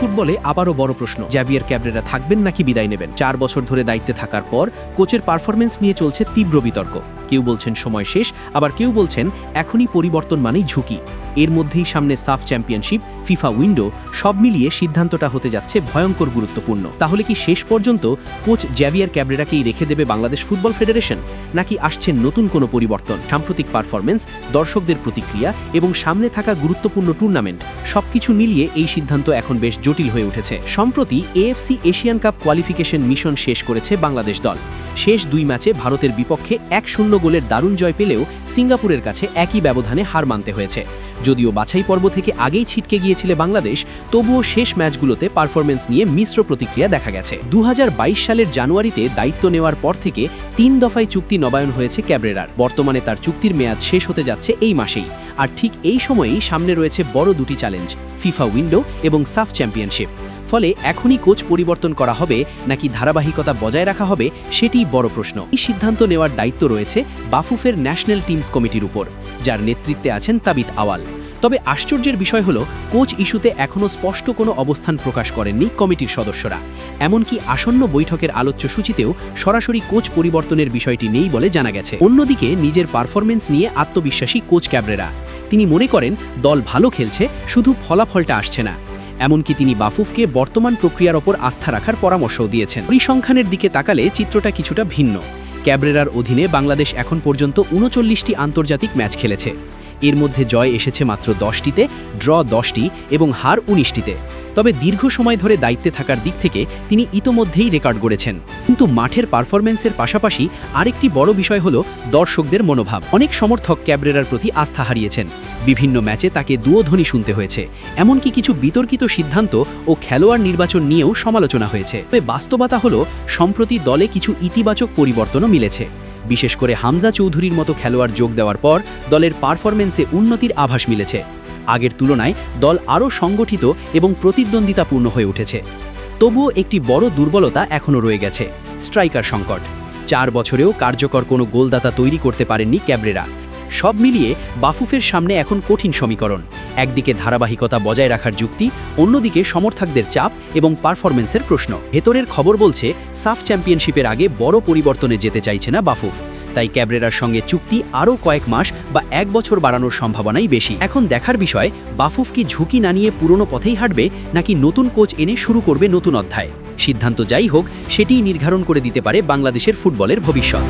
ফুটবলে আবারও বড় প্রশ্ন, জ্যাভিয়ার ক্যাব্রেরা থাকবেন নাকি বিদায় নেবেন। 4 বছর ধরে দায়িত্বে থাকার পর কোচের পারফরমেন্স নিয়ে চলছে তীব্র বিতর্ক। কেউ বলছেন সময় শেষ, আবার কেউ বলছেন এখনই পরিবর্তন মানেই ঝুঁকি। এর মধ্যেই সামনে সাফ চ্যাম্পিয়নশিপ, ফিফা উইন্ডো, সব মিলিয়ে সিদ্ধান্তটা হতে যাচ্ছে ভয়ঙ্কর গুরুত্বপূর্ণ। তাহলে কি শেষ পর্যন্ত কোচ জ্যাভিয়ার ক্যাব্রেরাকেই রেখে দেবে বাংলাদেশ ফুটবল ফেডারেশন, নাকি আসছে নতুন কোনো পরিবর্তন? সাম্প্রতিক পারফরমেন্স, দর্শকদের প্রতিক্রিয়া এবং সামনে থাকা গুরুত্বপূর্ণ টুর্নামেন্ট সবকিছু মিলিয়ে এই সিদ্ধান্ত এখন বেশ জটিল হয়ে উঠেছে। সম্প্রতি AFC Asian cup qualification mission শেষ করেছে বাংলাদেশ দল। শেষ 2 ম্যাচে ভারতের বিপক্ষে 1-0 গোলের দারুণ জয় পেলেও সিঙ্গাপুরের কাছে একই ব্যবধানে হার মানতে হয়েছে। যদিও বাছাই পর্ব থেকে আগেই ছিটকে গিয়েছিল বাংলাদেশ, তবুও শেষ ম্যাচগুলোতে পারফরমেন্স নিয়ে মিশ্র প্রতিক্রিয়া দেখা গেছে। 2022 সালের জানুয়ারিতে দায়িত্ব নেওয়ার পর থেকে 3 দফায় চুক্তি নবায়ন হয়েছে ক্যাব্রেরার। বর্তমানে তার চুক্তির মেয়াদ শেষ হতে যাচ্ছে এই মাসেই। আর ঠিক এই সময়েই সামনে রয়েছে বড় দুটি চ্যালেঞ্জ, ফিফা উইন্ডো এবং সাফ চ্যাম্পিয়নশিপ। ফলে এখনই কোচ পরিবর্তন করা হবে নাকি ধারাবাহিকতা বজায় রাখা হবে, সেটিই বড় প্রশ্ন। এই সিদ্ধান্ত নেওয়ার দায়িত্ব রয়েছে বাফুফের ন্যাশনাল টিমস কমিটির উপর, যার নেতৃত্বে আছেন তাবিত আওয়াল। তবে আশ্চর্যের বিষয় হলো, কোচ ইস্যুতে এখনও স্পষ্ট কোনো অবস্থান প্রকাশ করেননি কমিটির সদস্যরা। এমনকি আসন্ন বৈঠকের আলোচ্য সূচিতেও সরাসরি কোচ পরিবর্তনের বিষয়টি নেই বলে জানা গেছে। অন্যদিকে নিজের পারফরমেন্স নিয়ে আত্মবিশ্বাসী কোচ ক্যাব্রেরা। তিনি মনে করেন দল ভালো খেলছে, শুধু ফলাফলটা আসছে না। এমনকি তিনি বাফুফকে বর্তমান প্রক্রিয়ার ওপর আস্থা রাখার পরামর্শও দিয়েছেন। পরিসংখ্যানের দিকে তাকালে চিত্রটা কিছুটা ভিন্ন। ক্যাব্রেরার অধীনে বাংলাদেশ এখন পর্যন্ত 39টি আন্তর্জাতিক ম্যাচ খেলেছে। এর মধ্যে জয় এসেছে মাত্র 10টিতে, ড্র 10টি এবং হার 19টিতে। তবে দীর্ঘ সময় ধরে দায়িত্বে থাকার দিক থেকে তিনি ইতোমধ্যেই রেকর্ড গড়েছেন। কিন্তু মাঠের পারফরমেন্সের পাশাপাশি আরেকটি বড় বিষয় হলো দর্শকদের মনোভাব। অনেক সমর্থক ক্যাব্রেরার প্রতি আস্থা হারিয়েছেন। বিভিন্ন ম্যাচে তাকে দুয়োধ্বনি শুনতে হয়েছে। এমনকি কিছু বিতর্কিত সিদ্ধান্ত ও খেলোয়াড় নির্বাচন নিয়েও সমালোচনা হয়েছে। তবে বাস্তবতা হলো, সম্প্রতি দলে কিছু ইতিবাচক পরিবর্তনও মিলেছে। বিশেষ করে হামজা চৌধুরীর মতো খেলোয়াড় যোগ দেওয়ার পর দলের পারফরমেন্সে উন্নতির আভাস মিলেছে। আগের তুলনায় দল আরও সংগঠিত এবং প্রতিদ্বন্দ্বিতাপূর্ণ হয়ে উঠেছে। তবুও একটি বড় দুর্বলতা এখনও রয়ে গেছে, স্ট্রাইকার সংকট। 4 বছরেও কার্যকর কোনো গোলদাতা তৈরি করতে পারেননি ক্যাব্রেরা। সব মিলিয়ে বাফুফের সামনে এখন কঠিন সমীকরণ। একদিকে ধারাবাহিকতা বজায় রাখার যুক্তি, অন্যদিকে সমর্থকদের চাপ এবং পারফরমেন্সের প্রশ্ন। ভেতরের খবর বলছে সাফ চ্যাম্পিয়নশিপের আগে বড় পরিবর্তনে যেতে চাইছে না বাফুফ। তাই ক্যাব্রেরার সঙ্গে চুক্তি আরও কয়েক মাস বা 1 বছর বাড়ানোর সম্ভাবনাই বেশি। এখন দেখার বিষয়, বাফুফ কি ঝুঁকি না নিয়ে পুরনো পথেই হাঁটবে, নাকি নতুন কোচ এনে শুরু করবে নতুন অধ্যায়। সিদ্ধান্ত যাই হোক, সেটিই নির্ধারণ করে দিতে পারে বাংলাদেশের ফুটবলের ভবিষ্যৎ।